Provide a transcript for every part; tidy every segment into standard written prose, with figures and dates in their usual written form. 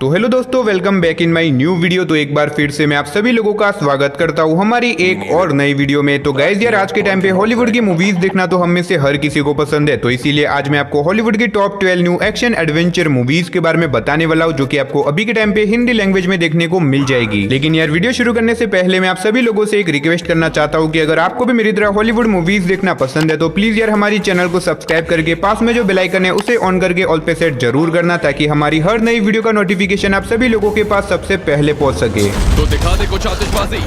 तो हेलो दोस्तों, welcome back in my new video. तो एक बार फिर से मैं आप सभी लोगों का स्वागत करता हूं हमारी एक और नई वीडियो में। तो गाइस यार, आज के टाइम पे हॉलीवुड की मूवीज देखना तो हम में से हर किसी को पसंद है। तो इसीलिए आज मैं आपको हॉलीवुड की top 12 new action adventure movies के बारे में बताने वाला हूं, जो कि आपको अभी के टाइम पे हिंदी लैंग्वेज में देखने को मिल जाएगी। लेकिन यार, वीडियो शुरू करने से पहले मैं आप सभी लोगों से एक रिक्वेस्ट करना चाहता हूँ कि अगर आपको भी मेरी तरह हॉलीवुड मूवीज देखना पसंद है तो प्लीज यार हमारी चैनल को सब्सक्राइब करके पास में जो बेल आइकन है उसे ऑन करके ऑल पे सेट जरूर करना, ताकि हमारी हर नई वीडियो का नोटिफिकेशन आप सभी लोगों के पास सबसे पहले पहुंच सके। तो दिखा दे कुछ आतिशबाजी।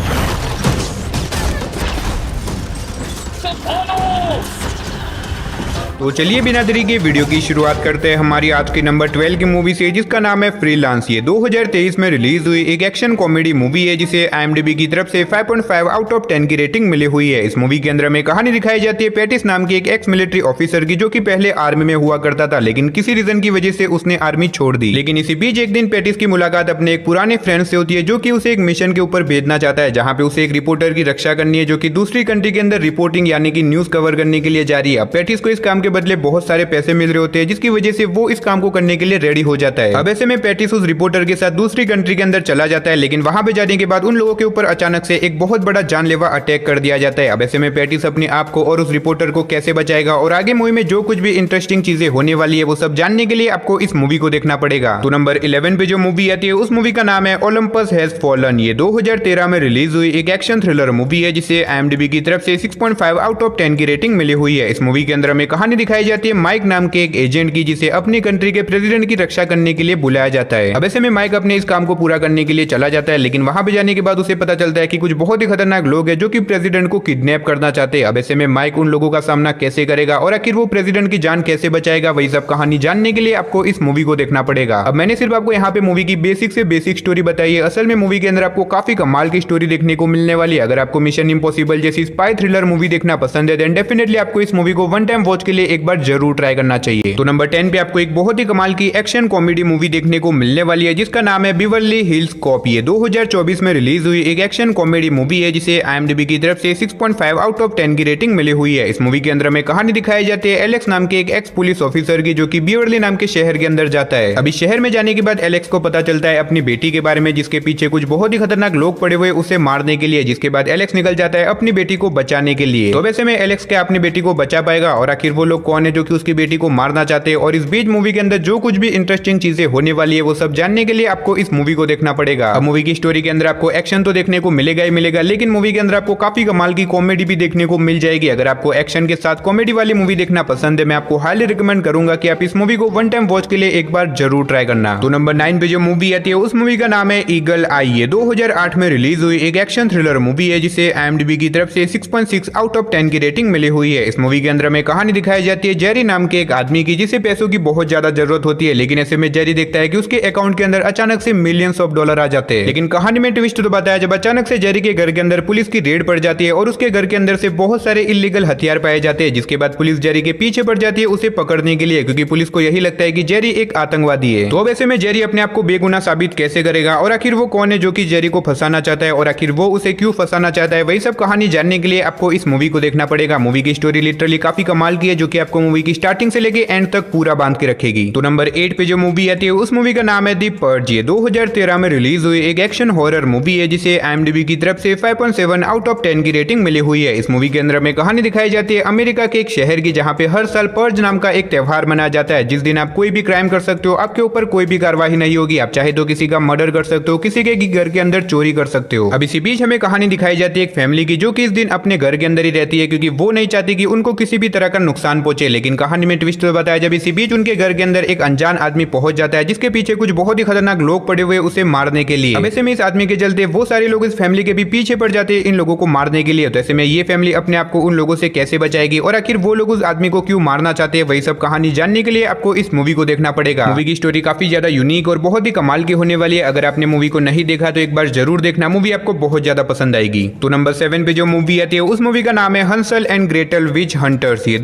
तो चलिए बिना देरी के वीडियो की शुरुआत करते हैं हमारी आज की नंबर 12 की मूवी से, जिसका नाम है फ्रीलांस। ये 2023 में रिलीज हुई एक एक्शन कॉमेडी मूवी है, जिसे IMDb की तरफ से 5.5 आउट ऑफ 10 की रेटिंग मिली हुई है। इस मूवी के अंदर में कहानी दिखाई जाती है पैटिस नाम की एक एक्स मिलिट्री ऑफिसर की, जो कि पहले आर्मी में हुआ करता था, लेकिन किसी रीजन की वजह से उसने आर्मी छोड़ दी। लेकिन इसी बीच एक दिन पैटिस की मुलाकात अपने एक पुराने फ्रेंड से होती है, जो कि उसे एक मिशन के ऊपर भेजना चाहता है, जहां पे उसे एक रिपोर्टर की रक्षा करनी है, जो कि दूसरी कंट्री के अंदर रिपोर्टिंग यानी कि न्यूज कवर करने के लिए जा रही है। अब पैटिस को इस काम के बदले बहुत सारे पैसे मिल रहे होते हैं, जिसकी वजह से वो इस काम को करने के लिए रेडी हो जाता है। अब ऐसे में पैटिस उस रिपोर्टर के साथ दूसरी कंट्री के अंदर चला जाता है, लेकिन वहां पे जाने के बाद उन लोगों के ऊपर अचानक से एक बहुत बड़ा जानलेवा अटैक कर दिया जाता है। अब ऐसे में पैटिस अपने आप को और उस रिपोर्टर को कैसे बचाएगा और आगे मूवी में जो कुछ भी इंटरेस्टिंग चीजें होने वाली है वो सब जानने के लिए आपको इस मूवी को देखना पड़ेगा। तो नंबर 11 पे जो मूवी आती है उस मूवी का नाम है ओलंपस हैज फॉलन। ये 2013 में रिलीज हुई एक एक्शन थ्रिलर मूवी है, जिसे IMDb की तरफ से 6.5 आउट ऑफ 10 की रेटिंग मिली हुई है। इस मूवी के अंदर में कहानी दिखाई जाती है माइक नाम के एक एजेंट की, जिसे अपनी कंट्री के प्रेसिडेंट की रक्षा करने के लिए बुलाया जाता है। अब ऐसे में माइक अपने इस काम को पूरा करने के लिए चला जाता है, लेकिन वहां पे जाने के बाद उसे पता चलता है कि कुछ बहुत ही खतरनाक लोग हैं जो कि प्रेसिडेंट को किडनैप करना चाहते हैं। अब ऐसे में माइक उन लोगों का सामना कैसे करेगा और आखिर वो प्रेसिडेंट की जान कैसे बचाएगा, वही सब कहानी जानने के लिए आपको इस मूवी को देखना पड़ेगा। अब मैंने सिर्फ आपको यहाँ पे मूवी की बेसिक से बेसिक स्टोरी बताई है। असल में मूवी के अंदर आपको काफी कमाल की स्टोरी देखने को मिलने वाली है। अगर आपको मिशन इम्पॉसिबल जैसी स्पाई थ्रिलर मूवी देखना पसंद है देन डेफिनेटली आपको इस मूवी को वन टाइम वॉच के लिए एक बार जरूर ट्राई करना चाहिए। तो नंबर 10 पे आपको एक बहुत ही कमाल की एक्शन कॉमेडी मूवी देखने को मिलने वाली है, जिसका नाम है बिवर्ली हिल्स कॉप। ये 2024 में रिलीज हुई एक एक्शन कॉमेडी मूवी है, जिसे IMDb की तरफ से 6.5 आउट ऑफ 10 की रेटिंग मिली हुई है। इस मूवी के अंदर में कहानी दिखाई जाती है एलेक्स नाम के एक एक्स पुलिस ऑफिसर की, जो कि बिवर्ली नाम के शहर के अंदर जाता है। अभी शहर में जाने के बाद एलेक्स को पता चलता है अपनी बेटी के बारे में, जिसके पीछे कुछ बहुत ही खतरनाक लोग पड़े हुए उसे मारने के लिए, जिसके बाद एलेक्स निकल जाता है अपनी बेटी को बचाने के लिए। तो वैसे में एलेक्स क्या अपनी बेटी को बचा पाएगा और आखिर वो लोग कौन है जो कि उसकी बेटी को मारना चाहते हैं, और इस बीच मूवी के अंदर जो कुछ भी इंटरेस्टिंग चीजें होने वाली है वो सब जानने के लिए आपको इस मूवी को देखना पड़ेगा। अब मूवी की स्टोरी के अंदर आपको एक्शन तो देखने को मिलेगा ही मिलेगा, लेकिन मूवी के अंदर आपको काफी कमाल की कॉमेडी भी देखने को मिल जाएगी। अगर आपको एक्शन के साथ कॉमेडी वाली मूवी देखना पसंद है, मैं आपको हाईली रिकमेंड करूंगा कि आप इस मूवी को वन टाइम वॉच के लिए एक बार जरूर ट्राई करना। तो नंबर 9 पे जो मूवी आती है उस मूवी का नाम है ईगल आई। ये 2008 में रिलीज हुई एक एक्शन थ्रिलर मूवी है, जिसे IMDb की तरफ से 6.6 आउट ऑफ 10 की रेटिंग मिली हुई है। इस मूवी के अंदर में कहानी दिखाई जाती है जेरी नाम के एक आदमी की, जिसे पैसों की बहुत ज्यादा जरूरत होती है, लेकिन ऐसे में जेरी देखता है कि उसके अकाउंट के अंदर अचानक से मिलियंस ऑफ डॉलर आ जाते हैं। लेकिन कहानी में ट्विस्ट तो बताया जब अचानक से जेरी के घर के अंदर पुलिस की रेड पड़ जाती है और उसके घर के अंदर से बहुत सारे इलीगल हथियार पाए जाते हैं, जिसके बाद पुलिस जेरी के पीछे पड़ जाती है उसे पकड़ने के लिए, क्योंकि पुलिस को यही लगता है कि जेरी एक आतंकवादी है। तो अब ऐसे में जेरी अपने आप को बेगुनाह साबित कैसे करेगा और आखिर वो कौन है जो कि जेरी को फंसाना चाहता है और आखिर वो उसे क्यों फंसाना चाहता है, वही सब कहानी जानने के लिए आपको इस मूवी को देखना पड़ेगा। मूवी की स्टोरी लिटरली काफी कमाल की है, जो कि आपको मूवी की स्टार्टिंग से लेके एंड तक पूरा बांध के रखेगी। तो नंबर 8 पे जो मूवी आती है उस मूवी का नाम है दी पर्ज। ये 2013 में रिलीज हुई एक एक्शन हॉरर मूवी है, जिसे IMDb की तरफ से 5.7 आउट ऑफ 10 की रेटिंग मिली हुई है। इस मूवी के अंदर में कहानी दिखाई जाती है अमेरिका के एक शहर की, जहां पे हर साल पर्ज नाम का एक त्योहार मनाया जाता है, जिस दिन आप कोई भी क्राइम कर सकते हो, आपके ऊपर कोई भी कार्रवाई नहीं होगी। आप चाहे तो किसी का मर्डर कर सकते हो, किसी के घर के अंदर चोरी कर सकते हो। अब इसी बीच हमें कहानी दिखाई जाती है एक फैमिली की, जो कि इस दिन अपने घर के अंदर ही रहती है, क्योंकि वो नहीं चाहती कि उनको किसी भी तरह का नुकसान पहुंचे। लेकिन कहानी में ट्विस्ट तो बताया जब इसी बीच उनके घर के अंदर एक अनजान आदमी पहुंच जाता है, जिसके पीछे कुछ बहुत ही खतरनाक लोग पड़े हुए उसे मारने के लिए। अब ऐसे में इस आदमी के चलते वो सारे लोग इस फैमिली के भी पीछे पड़ जाते हैं इन लोगों को मारने के लिए। तो ऐसे में ये फैमिली अपने आप को उन लोगों से कैसे बचाएगी और आखिर वो लोग उस आदमी को क्यों मारना चाहते हैं, वही सब कहानी जानने के लिए आपको इस मूवी को देखना पड़ेगा। मूवी की स्टोरी काफी ज्यादा यूनिक और बहुत ही कमाल की होने वाली है। अगर आपने मूवी को नहीं देखा तो एक बार जरूर देखना, मूवी आपको बहुत ज्यादा पसंद आएगी। तो नंबर 7 पे जो मूवी आती है उस मूवी का नाम है Hansal and Gretel which hunters. ये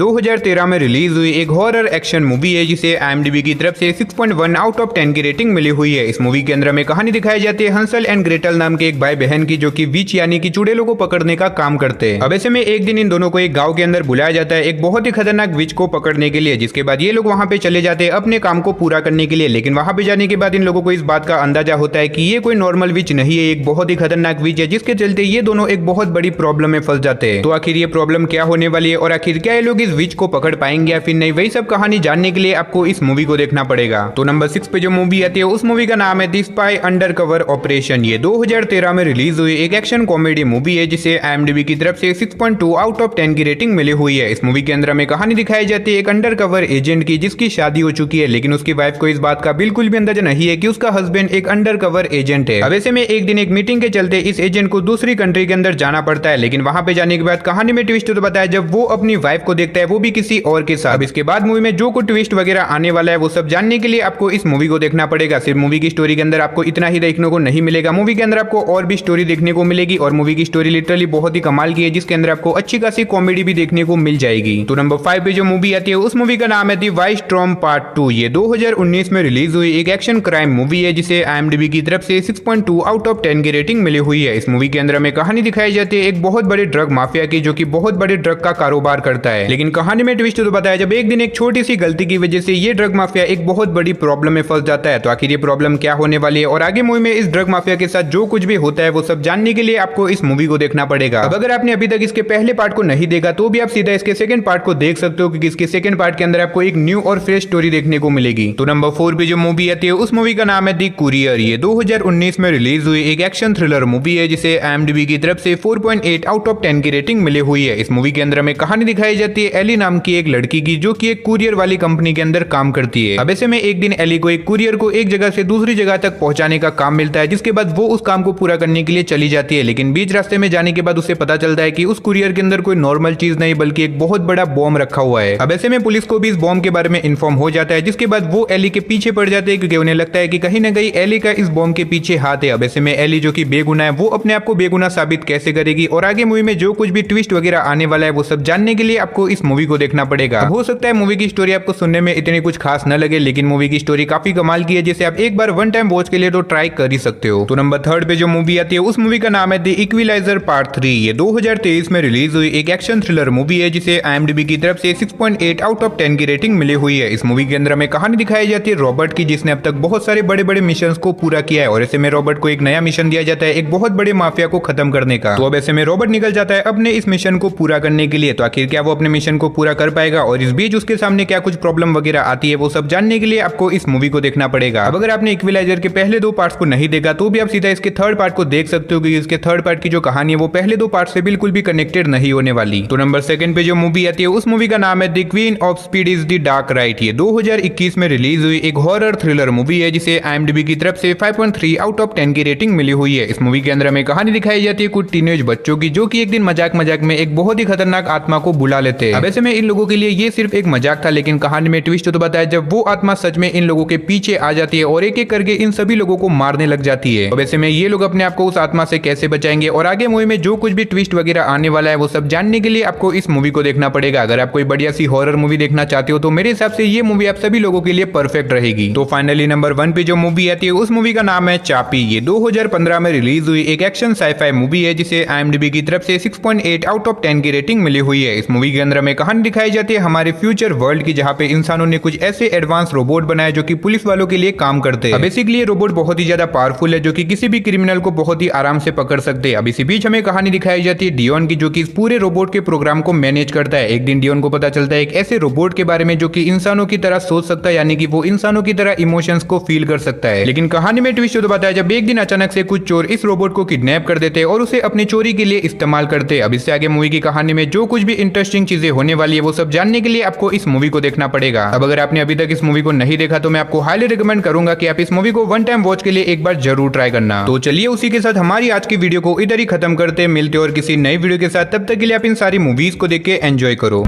2013 में रिलीज हुई एक हॉरर एक्शन मूवी है जिसे IMDb की तरफ से 6.1 आउट ऑफ 10 की रेटिंग मिली हुई है। इस मूवी के अंदर में कहानी दिखाई जाती है हंसल एंड ग्रेटल नाम के एक भाई बहन की, जो कि विच यानी कि चुड़ैलों को पकड़ने का काम करते हैं। अब ऐसे में एक दिन इन दोनों को एक गांव के अंदर बुलाया जाता है एक बहुत ही खतरनाक विच को पकड़ने के लिए, जिसके बाद ये लोग वहां पे चले जाते हैं अपने काम को पूरा करने के लिए। लेकिन वहां पे जाने के बाद इन लोगों को इस बात का अंदाजा होता है कि ये कोई नॉर्मल विच नहीं है, एक बहुत ही खतरनाक विच है, जिसके चलते ये दोनों एक बहुत बड़ी प्रॉब्लम में फंस जाते हैं। तो आखिर ये प्रॉब्लम क्या होने वाली है और आखिर क्या ये लोग इस विच को पकड़ पाएंगे या फिर नहीं, वही सब कहानी जानने के लिए आपको इस मूवी को देखना पड़ेगा। तो नंबर 6 पे जो मूवी आती है उस मूवी का नाम है द स्पाई अंडरकवर ऑपरेशन। ये 2013 में रिलीज हुई एक एक्शन कॉमेडी मूवी है जिसे IMDb की तरफ से 6.2 आउट ऑफ 10 की रेटिंग मिली हुई है। इस मूवी के अंदर में कहानी दिखाई जाती है एक अंडरकवर एजेंट की, जिसकी शादी हो चुकी है, लेकिन उसकी वाइफ को इस बात का बिल्कुल भी अंदाजा नहीं है कि उसका हस्बैंड एक अंडरकवर एजेंट है। अब ऐसे में एक दिन एक मीटिंग के चलते इस एजेंट को दूसरी कंट्री के अंदर जाना पड़ता है, लेकिन वहां पे जाने के बाद कहानी में ट्विस्ट तो बताया जब वो अपनी वाइफ को देखता है, वो भी किसी और के साथ। अब इसके बाद मूवी में जो कुछ ट्विस्ट वगैरह आने वाला है वो सब जानने के लिए आपको इस मूवी को देखना पड़ेगा। सिर्फ मूवी की स्टोरी के अंदर आपको इतना ही देखने को नहीं मिलेगा, मूवी के अंदर आपको और भी स्टोरी देखने को मिलेगी और मूवी की स्टोरी लिटरली बहुत ही कमाल की है, जिसके अंदर आपको अच्छी खासी कॉमेडी भी देखने को मिल जाएगी। तो नंबर 5 पे जो मूवी आती है उस मूवी का नाम है द वाइल्ड स्टॉर्म पार्ट 2। ये 2019 में रिलीज हुई एक एक्शन क्राइम मूवी है जिसे IMDb की तरफ से 6.2 आउट ऑफ 10 की रेटिंग मिली हुई है। इस मूवी के अंदर में कहानी दिखाई जाती है एक बहुत बड़े ड्रग माफिया की, जो कि बहुत बड़े ड्रग का कारोबार करता है। लेकिन कहानी में ट्विस्ट तो बताया जब एक दिन एक छोटी सी गलती की वजह से ये ड्रग माफिया एक बहुत बड़ी प्रॉब्लम में फंस जाता है। तो आखिर ये प्रॉब्लम क्या होने वाली है और आगे मूवी में इस ड्रग माफिया के साथ जो कुछ भी होता है वो सब जानने के लिए आपको इस मूवी को देखना पड़ेगा। अब अगर आपने अभी तक इसके पहले पार्ट को नहीं देखा तो भी आप सीधा इसके सेकंड पार्ट को देख सकते हो, क्योंकि इसके सेकंड पार्ट के अंदर आपको एक न्यू और फ्रेश स्टोरी देखने को मिलेगी। तो नंबर 4 पे जो मूवी आती है उस मूवी का नाम है द कुरियर। ये 2019 में रिलीज हुई एक एक्शन थ्रिलर मूवी है जिसे IMDb की तरफ से 4.8 आउट ऑफ 10 की रेटिंग मिली हुई है। इस मूवी के अंदर में कहानी दिखाई जाती है एली नाम की एक लड़की की, जो कि एक कुरियर वाली कंपनी के अंदर काम करती है। अब ऐसे में एक दिन एली को एक कुरियर को एक जगह से दूसरी जगह तक पहुंचाने का काम मिलता है, जिसके बाद वो उस काम को पूरा करने के लिए चली जाती है। लेकिन बीच रास्ते में जाने के बाद उसे पता चलता है कि उस कुरियर के अंदर कोई नॉर्मल चीज नहीं बल्कि एक बहुत बड़ा बॉम्ब रखा हुआ है। अब ऐसे में पुलिस को भी इस बॉम्ब के बारे में इन्फॉर्म हो जाता है, जिसके बाद वो एली के पीछे पड़ जाते हैं, क्योंकि उन्हें लगता है कि कहीं ना कहीं एली का इस बॉम्ब के पीछे हाथ है। अब ऐसे में एली जो कि बेगुनाह है वो अपने आप को बेगुनाह साबित कैसे करेगी और आगे मूवी में जो कुछ भी ट्विस्ट वगैरह आने वाला है वो सब जानने के लिए आपको इस मूवी को देखना पड़ेगा। हो सकता है मूवी की स्टोरी आपको सुनने में इतनी कुछ खास न लगे, लेकिन मूवी की स्टोरी काफी कमाल की है, जिसे आप एक बार वन टाइम वॉच के लिए तो ट्राई कर ही सकते हो। तो नंबर 3 पे जो मूवी आती है उस मूवी का नाम है द इक्विलाइजर पार्ट 3। ये 2023 में रिलीज हुई एक एक्शन थ्रिलर मूवी है जिसे IMDb की तरफ से 6.8 आउट ऑफ 10 की रेटिंग मिली हुई है। इस मूवी के अंदर में कहानी दिखाई जाती है रॉबर्ट की, जिसने अब तक बहुत सारे बड़े बड़े मिशन को पूरा किया है और ऐसे में रॉबर्ट को एक नया मिशन दिया जाता है एक बहुत बड़े माफिया को खत्म करने का। तो अब ऐसे में रॉबर्ट निकल जाता है अपने इस मिशन को पूरा करने के लिए। तो आखिर क्या वो अपने मिशन को पूरा कर पाएगा और इस बीच उसके सामने क्या कुछ प्रॉब्लम वगैरह आती है वो सब जानने के लिए आपको इस मूवी को देखना पड़ेगा। अब अगर आपने इक्विलाइजर के पहले 2 पार्ट्स को नहीं देखा तो भी आप सीधा इसके थर्ड पार्ट को देख सकते हो, क्योंकि इसके थर्ड पार्ट की जो कहानी है वो पहले 2 पार्ट से बिल्कुल भी कनेक्टेड नहीं होने वाली। तो नंबर 2 पे जो मूवी आती है उस मूवी का नाम है the queen of speed is the dark right. ये 2021 में रिलीज हुई एक हॉरर थ्रिलर मूवी है जिसे IMDb की तरफ से 5.3 आउट ऑफ 10 की रेटिंग मिली हुई है। इस मूवी के अंदर में कहानी दिखाई जाती है कुछ टीनेज बच्चों की, जो कि एक दिन मजाक में एक बहुत ही खतरनाक आत्मा को बुला लेते हैं। अब ऐसे में इन लोगों के लिए ये सिर्फ एक मजाक था, लेकिन कहानी में ट्विस्ट तो बताया जब वो आत्मा सच में इन लोगों के पीछे आ जाती है और एक एक करके इन सभी लोगों को मारने लग जाती है। अब ऐसे में ये लोग अपने आप को उस आत्मा से कैसे बचाएंगे और आगे मूवी में जो कुछ भी ट्विस्ट वगैरह आने वाला है वो सब जानने के लिए आपको इस मूवी को देखना पड़ेगा। अगर आप कोई बढ़िया सी हॉरर मूवी देखना चाहते हो तो मेरे हिसाब से ये मूवी आप सभी लोगों के लिए परफेक्ट रहेगी। तो फाइनली नंबर 1 पे जो मूवी आती है उस मूवी का नाम है चापी। ये 2015 में रिलीज हुई एक एक्शन साइफाई मूवी है जिसे IMDb की तरफ से 6.8 आउट ऑफ 10 की रेटिंग मिली हुई है। इस मूवी के अंदर में कहानी दिखाई जाती है हमारे फ्यूचर वर्ल्ड की, जहाँ पे इंसानों ने कुछ ऐसे एडवांस रोबोट बनाए जो कि पुलिस वालों के लिए काम करते हैं। बेसिकली ये रोबोट बहुत ही ज्यादा पावरफुल है, जो कि किसी भी क्रिमिनल को बहुत ही आराम से पकड़ सकते हैं। अब इसी बीच हमें कहानी दिखाई जाती है डियोन की, जो कि इस पूरे रोबोट के प्रोग्राम को मैनेज करता है। एक दिन डियोन को पता चलता है एक ऐसे रोबोट के बारे में जो कि इंसानों की तरह सोच सकता है, यानी कि वो इंसानों की तरह इमोशंस को फील कर सकता है। लेकिन कहानी में ट्विस्ट तो बताया जब एक दिन अचानक से कुछ चोर इस रोबोट को किडनैप कर देते हैं और उसे अपनी चोरी के लिए इस्तेमाल करते हैं। अब इससे आगे मूवी की कहानी में जो कुछ भी इंटरेस्टिंग चीजें होने वाली है वो सब जानने के लिए आपको इस मूवी को देखना पड़ेगा। अब अगर आपने अभी तक इस मूवी को नहीं देखा तो मैं आपको हाईली रिकमेंड करूंगा कि आप इस मूवी को वन टाइम वॉच के लिए एक बार जरूर ट्राई करना। तो चलिए उसी के साथ हमारी आज की वीडियो को इधर ही खत्म करते, मिलते और किसी नई वीडियो के साथ। तब तक के लिए आप इन सारी मूवीज को देख के एंजॉय करो।